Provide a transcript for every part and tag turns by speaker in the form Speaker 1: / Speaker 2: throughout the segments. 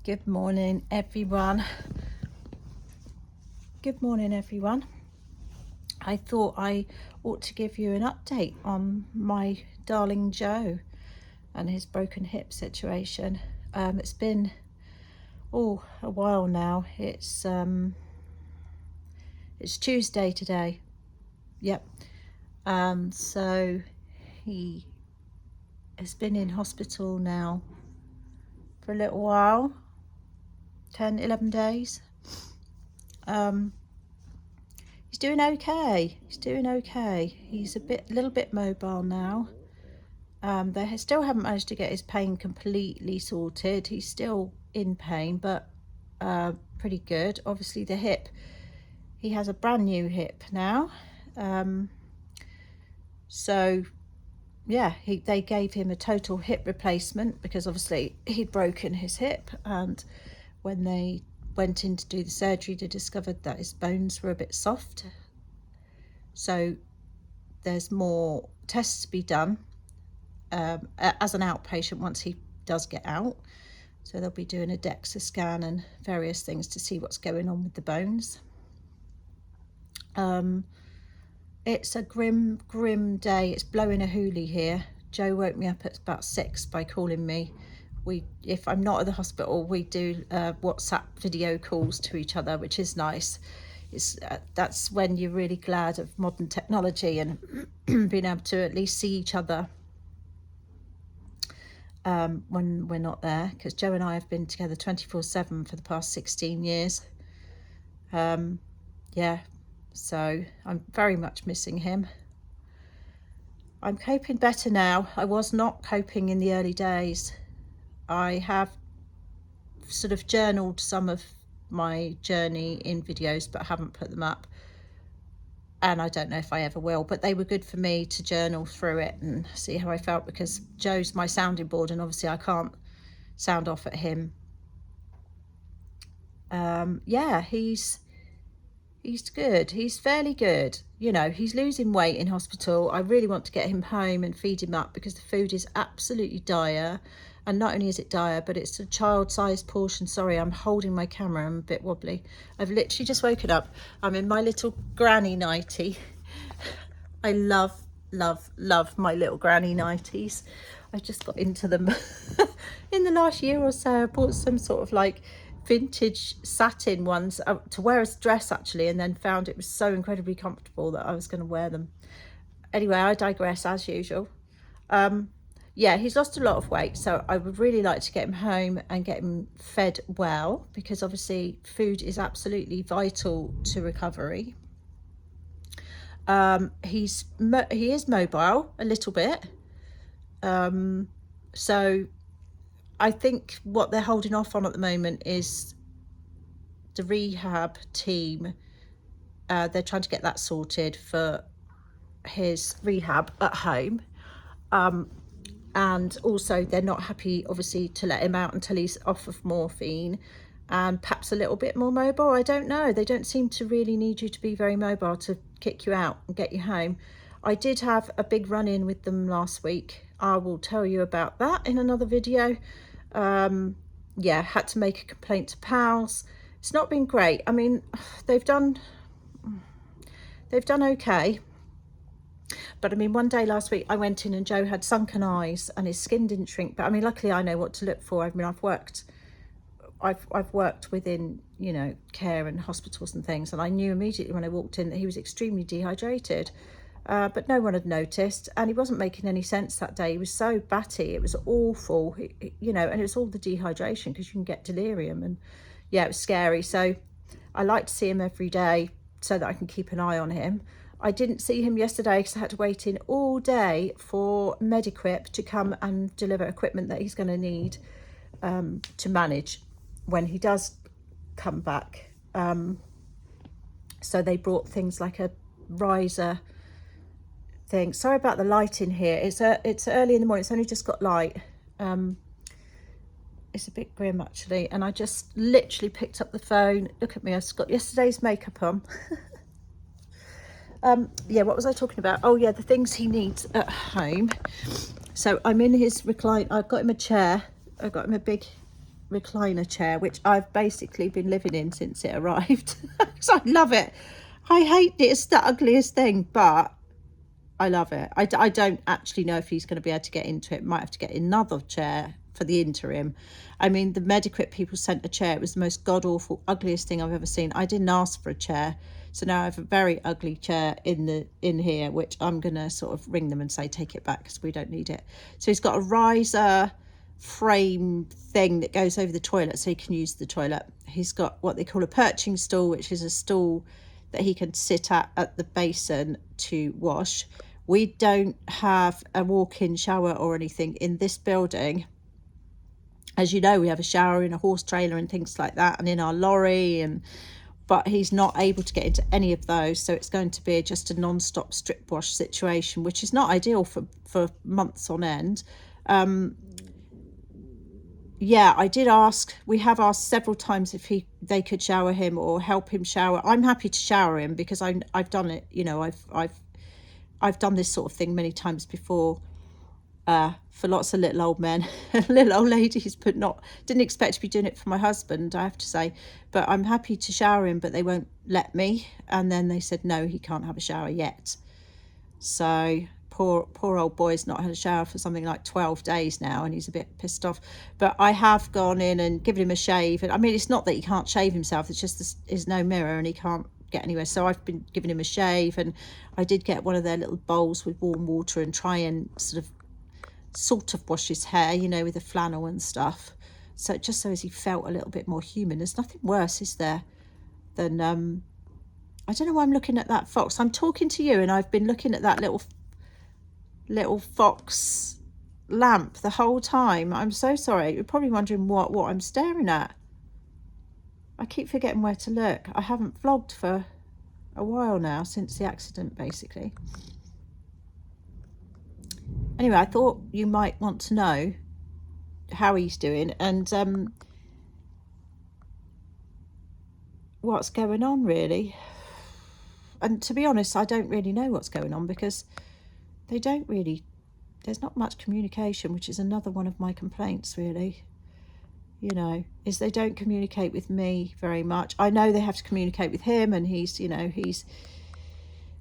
Speaker 1: Good morning, everyone. Good morning, everyone. I thought I ought to give you an update on my darling Joe and his broken hip situation. It's been a while now. It's Tuesday today. Yep. So he has been in hospital now for a little while, 10-11 days. He's doing okay. He's a little bit mobile now. They still haven't managed to get his pain completely sorted. He's still in pain, but pretty good. Obviously the hip, he has a brand new hip now. So yeah, they gave him a total hip replacement because obviously he'd broken his hip, and when they went in to do the surgery, they discovered that his bones were a bit soft. So there's more tests to be done as an outpatient once he does get out. So they'll be doing a DEXA scan and various things to see what's going on with the bones. It's a grim day. It's blowing a hoolie here. Joe woke me up at about 6 by calling me. If I'm not at the hospital, we do WhatsApp video calls to each other, which is nice. That's when you're really glad of modern technology and being able to at least see each other when we're not there, because Joe and I have been together 24/7 for the past 16 years. Yeah, so I'm very much missing him. I'm coping better now. I was not coping in the early days. I have sort of journaled some of my journey in videos, but haven't put them up, and I don't know if I ever will, but they were good for me to journal through it and see how I felt, because Joe's my sounding board and obviously I can't sound off at him. Yeah, he's good. He's fairly good. You know, he's losing weight in hospital. I really want to get him home and feed him up because the food is absolutely dire. And not only is it dire, but it's a child-sized portion. Sorry, I'm holding my camera. I'm a bit wobbly. I've literally just woken up. I'm in my little granny nightie. I love my little granny nighties. I just got into them in the last year or so. I bought some sort of like vintage satin ones to wear as a dress actually, and then found it was so incredibly comfortable that I was going to wear them. Anyway, I digress as usual. Yeah, he's lost a lot of weight, so I would really like to get him home and get him fed well, because obviously food is absolutely vital to recovery. He is mobile a little bit, so I think what they're holding off on at the moment is the rehab team. They're trying to get that sorted for his rehab at home. And also they're not happy, obviously, to let him out until he's off of morphine and perhaps a little bit more mobile. I don't know. They don't seem to really need you to be very mobile to kick you out and get you home. I did have a big run-in with them last week. I will tell you about that in another video. Yeah, had to make a complaint to PALS. It's not been great. I mean, they've done okay. But I mean, one day last week I went in and Joe had sunken eyes and his skin didn't shrink. But I mean, luckily I know what to look for. I mean, I've worked within, you know, care and hospitals and things, and I knew immediately when I walked in that he was extremely dehydrated. But no one had noticed, and he wasn't making any sense that day. He was so batty, it was awful, you know, and it was all the dehydration because you can get delirium, and yeah, it was scary. So I like to see him every day so that I can keep an eye on him. I didn't see him yesterday because I had to wait in all day for Mediquip to come and deliver equipment that he's going to need to manage when he does come back. So they brought things like a riser thing. Sorry about the light in here. It's early in the morning. It's only just got light. It's a bit grim actually, and I just literally picked up the phone. Look at me, I've got yesterday's makeup on. Yeah, what was I talking about? Oh yeah, the things he needs at home. So I'm in his recline. I've got him a chair. I've got him a big recliner chair, which I've basically been living in since it arrived. So I love it. I hate it. It's the ugliest thing, but I love it. I don't actually know if he's going to be able to get into it. Might have to get another chair for the interim. I mean, the Mediquip people sent a chair. It was the most god-awful, ugliest thing I've ever seen. I didn't ask for a chair. So now I have a very ugly chair in here, which I'm going to sort of ring them and say, take it back because we don't need it. So he's got a riser frame thing that goes over the toilet so he can use the toilet. He's got what they call a perching stool, which is a stool that he can sit at the basin to wash. We don't have a walk-in shower or anything in this building. As you know, we have a shower in a horse trailer and things like that, and in our lorry, but he's not able to get into any of those, so it's going to be just a non-stop strip wash situation, which is not ideal for months on end. Yeah, I did ask. We have asked several times if they could shower him or help him shower. I'm happy to shower him because I've done it. You know, I've done this sort of thing many times before for lots of little old men, little old ladies, but didn't expect to be doing it for my husband, I have to say. But I'm happy to shower him, but they won't let me. And then they said no, he can't have a shower yet. So poor old boy's not had a shower for something like 12 days now, and he's a bit pissed off. But I have gone in and given him a shave. And I mean, it's not that he can't shave himself, it's just there's no mirror and he can't get anywhere. So I've been giving him a shave, and I did get one of their little bowls with warm water and try and sort of wash his hair, you know, with a flannel and stuff. So just so as he felt a little bit more human. There's nothing worse, is there, than I don't know why I'm looking at that fox. I'm talking to you and I've been looking at that little fox lamp the whole time. I'm so sorry. You're probably wondering what I'm staring at. I keep forgetting where to look. I haven't vlogged for a while now, since the accident, basically. Anyway, I thought you might want to know how he's doing and what's going on, really. And to be honest, I don't really know what's going on because there's not much communication, which is another one of my complaints, really. You know, is they don't communicate with me very much. I know they have to communicate with him, and he's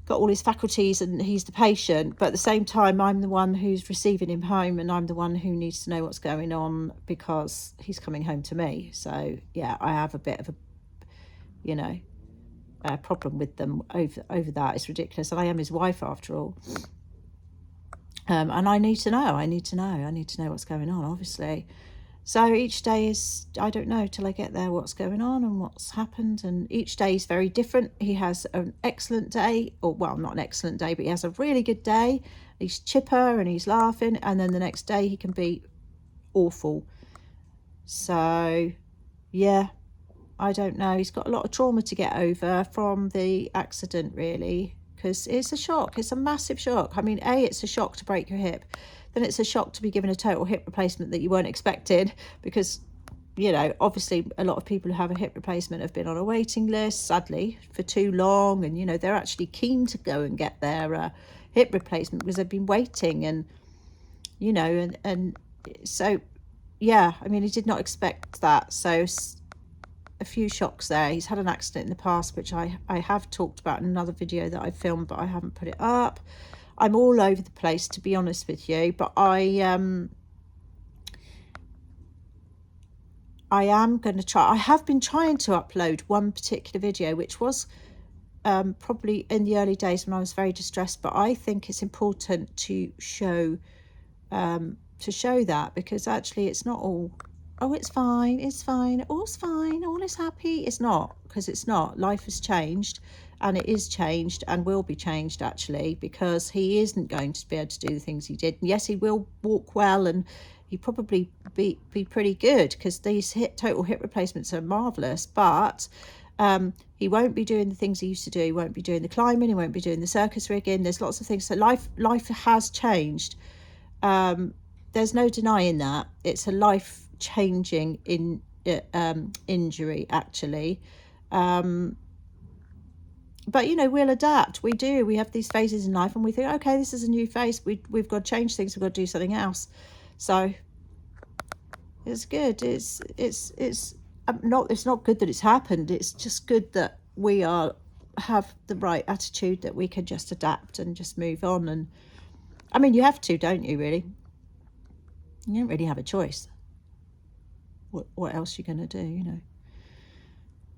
Speaker 1: got all his faculties and he's the patient, but at the same time I'm the one who's receiving him home, and I'm the one who needs to know what's going on because he's coming home to me. So yeah, I have a bit of a problem with them over that. It's ridiculous, and I am his wife after all. And I need to know what's going on, obviously. So each day is, I don't know till I get there what's going on and what's happened, and each day is very different. He has an excellent day, or well, not an excellent day, but he has a really good day. He's chipper and he's laughing, and then the next day he can be awful. So yeah, I don't know. He's got a lot of trauma to get over from the accident, really, because it's a shock. It's a massive shock. I mean, it's a shock to break your hip. Then it's a shock to be given a total hip replacement that you weren't expected, because, you know, obviously a lot of people who have a hip replacement have been on a waiting list, sadly, for too long. And, you know, they're actually keen to go and get their hip replacement because they've been waiting. And, you know, and so, yeah, I mean, he did not expect that. So a few shocks there. He's had an accident in the past, which I have talked about in another video that I filmed, but I haven't put it up. I'm all over the place, to be honest with you, but I am going to try. I have been trying to upload one particular video, which was probably in the early days when I was very distressed, but I think it's important to show that, because actually it's not all, oh, it's fine, all's fine, all is happy. It's not, because it's not. Life has changed, and it is changed and will be changed, actually, because he isn't going to be able to do the things he did. And yes, he will walk well, and he probably be pretty good, because these total hip replacements are marvellous, but he won't be doing the things he used to do. He won't be doing the climbing, he won't be doing the circus rigging. There's lots of things. So life has changed. There's no denying that. It's a life-changing injury, actually. But, you know, we'll adapt. We do. We have these phases in life, and we think, okay, this is a new phase. We've got to change things. We've got to do something else. So, It's good. It's not. It's not good that it's happened. It's just good that we have the right attitude, that we can just adapt and just move on. And I mean, you have to, don't you? Really, you don't really have a choice. What else are you going to do? You know.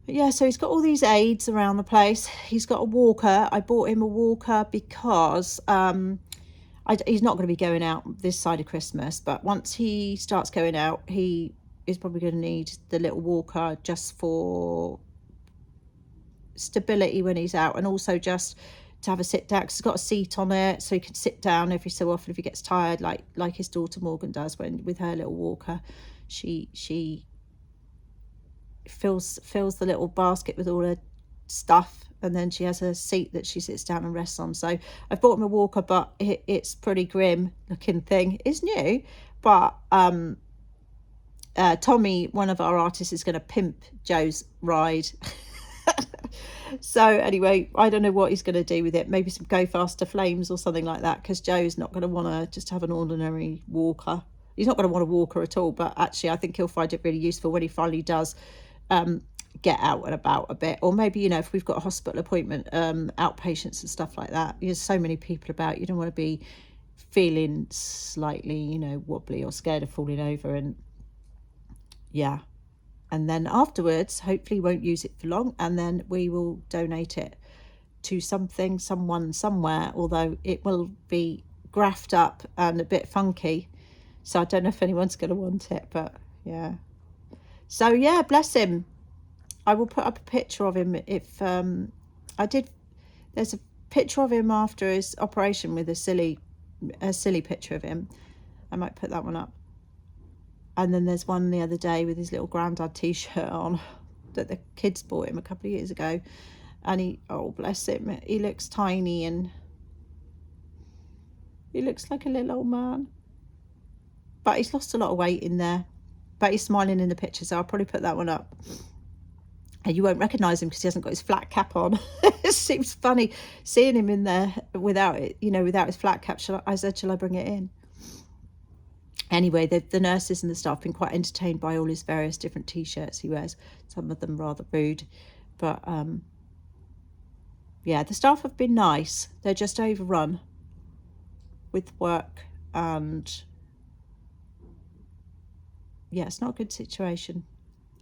Speaker 1: But yeah, so he's got all these aids around the place. He's got a walker. I bought him a walker because he's not going to be going out this side of Christmas, but once he starts going out, he is probably going to need the little walker just for stability when he's out, and also just to have a sit down, because it's got a seat on it, so he can sit down every so often if he gets tired, like his daughter Morgan does when with her little walker. She fills the little basket with all her stuff, and then she has a seat that she sits down and rests on. So I've bought him a walker, but it's pretty grim looking thing. It's new, but Tommy, one of our artists, is going to pimp Joe's ride. So anyway, I don't know what he's going to do with it. Maybe some go faster flames or something like that, because Joe's not going to want to just have an ordinary walker. He's not going to want a walker at all, but actually I think he'll find it really useful when he finally does get out and about a bit. Or maybe, you know, if we've got a hospital appointment, outpatients and stuff like that. There's so many people about, you don't want to be feeling slightly, you know, wobbly or scared of falling over. And yeah, and then afterwards, hopefully won't use it for long, and then we will donate it to someone, somewhere, although it will be graphed up and a bit funky, so I don't know if anyone's going to want it, but yeah. So yeah, bless him. I will put up a picture of him if I did. There's a picture of him after his operation with a silly picture of him. I might put that one up. And then there's one the other day with his little granddad t-shirt on that the kids bought him a couple of years ago. And he, oh bless him, he looks tiny and he looks like a little old man. But he's lost a lot of weight in there. But he's smiling in the picture, so I'll probably put that one up. And you won't recognise him because he hasn't got his flat cap on. It seems funny seeing him in there without it, you know, without his flat cap. I said, shall I bring it in? Anyway, the nurses and the staff have been quite entertained by all his various different t-shirts he wears. Some of them rather rude. But yeah, the staff have been nice. They're just overrun with work, and yeah, it's not a good situation.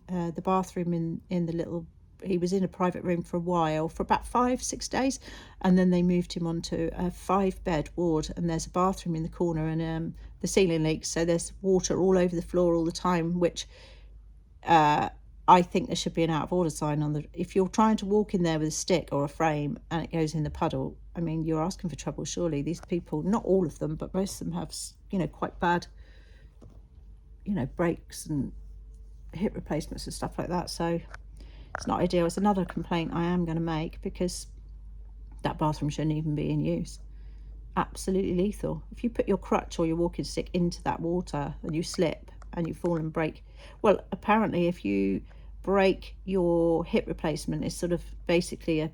Speaker 1: The bathroom in the little, he was in a private room for a while, for about 5-6 days, and then they moved him onto a 5-bed ward, and there's a bathroom in the corner, and the ceiling leaks, so there's water all over the floor all the time, which I think there should be an out of order sign on the, if you're trying to walk in there with a stick or a frame and it goes in the puddle, I mean, you're asking for trouble, surely. These people, not all of them, but most of them have, you know, quite bad, you know, breaks and hip replacements and stuff like that, so it's not ideal. It's another complaint I am going to make, because that bathroom shouldn't even be in use. Absolutely lethal. If you put your crutch or your walking stick into that water and you slip and you fall and break, well, apparently if you break your hip replacement, it's sort of basically a,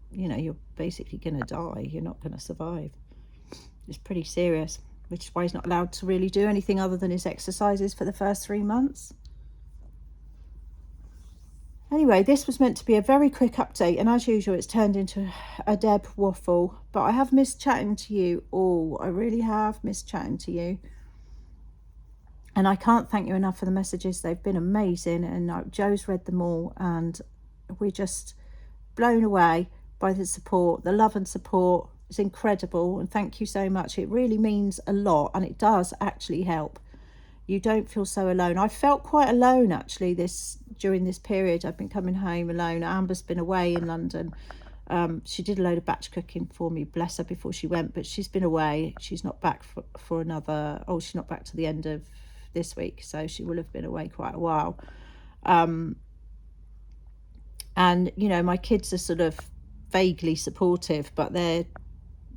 Speaker 1: you know, you're basically going to die. You're not going to survive. It's pretty serious, which is why he's not allowed to really do anything other than his exercises for the first 3 months. Anyway, this was meant to be a very quick update, and as usual, it's turned into a Deb waffle. But I have missed chatting to you all. I really have missed chatting to you. And I can't thank you enough for the messages. They've been amazing, and Joe's read them all, and we're just blown away by the support. The love and support is incredible, and thank you so much. It really means a lot, and it does actually help. You don't feel so alone. I felt quite alone actually during this period. I've been coming home alone. Amber's been away in London. She did a load of batch cooking for me, bless her, before she went, but she's been away. She's not back for another, she's not back to the end of this week, so she will have been away quite a while. And you know, my kids are sort of vaguely supportive, but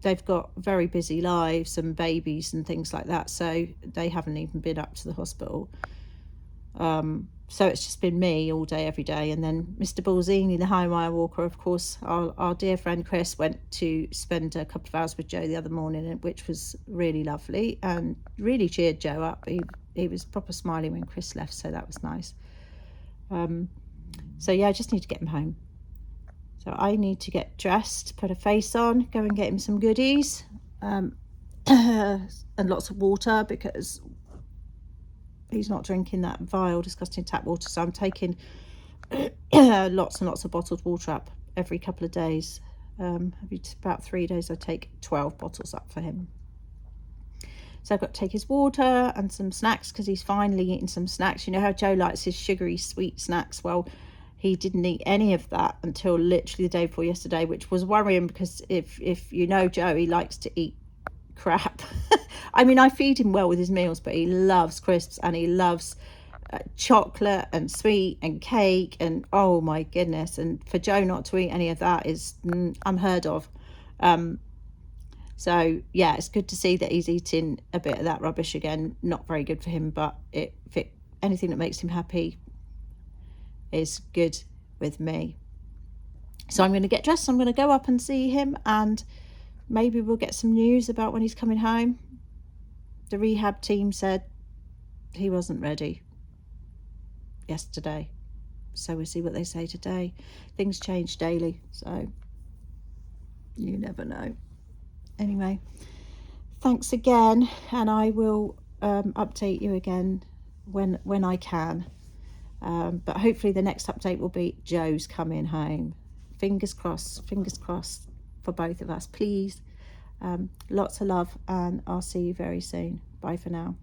Speaker 1: they've got very busy lives and babies and things like that, so they haven't even been up to the hospital. So it's just been me all day, every day. And then Mr. Balzini, the high wire walker, of course, our dear friend Chris, went to spend a couple of hours with Joe the other morning, which was really lovely and really cheered Joe up. he was proper smiley when Chris left, so that was nice. So yeah, I just need to get him home. So I need to get dressed, put a face on, go and get him some goodies, and lots of water, because he's not drinking that vile, disgusting tap water. So I'm taking lots and lots of bottled water up every couple of days. About 3 days I take 12 bottles up for him. So I've got to take his water and some snacks, because he's finally eating some snacks. You know how Joe likes his sugary sweet snacks? Well, he didn't eat any of that until literally the day before yesterday, which was worrying, because if you know Joe, he likes to eat crap. I mean, I feed him well with his meals, but he loves crisps, and he loves chocolate and sweet and cake, and oh my goodness. And for Joe not to eat any of that is unheard of. So yeah, it's good to see that he's eating a bit of that rubbish again. Not very good for him, but anything that makes him happy is good with me. So I'm going to get dressed. I'm going to go up and see him, and maybe we'll get some news about when he's coming home. The rehab team said he wasn't ready yesterday, so we'll see what they say today. Things change daily, so you never know. Anyway, thanks again, and I will update you again when I can. But hopefully the next update will be Joe's coming home. Fingers crossed for both of us, please. Lots of love, and I'll see you very soon. Bye for now.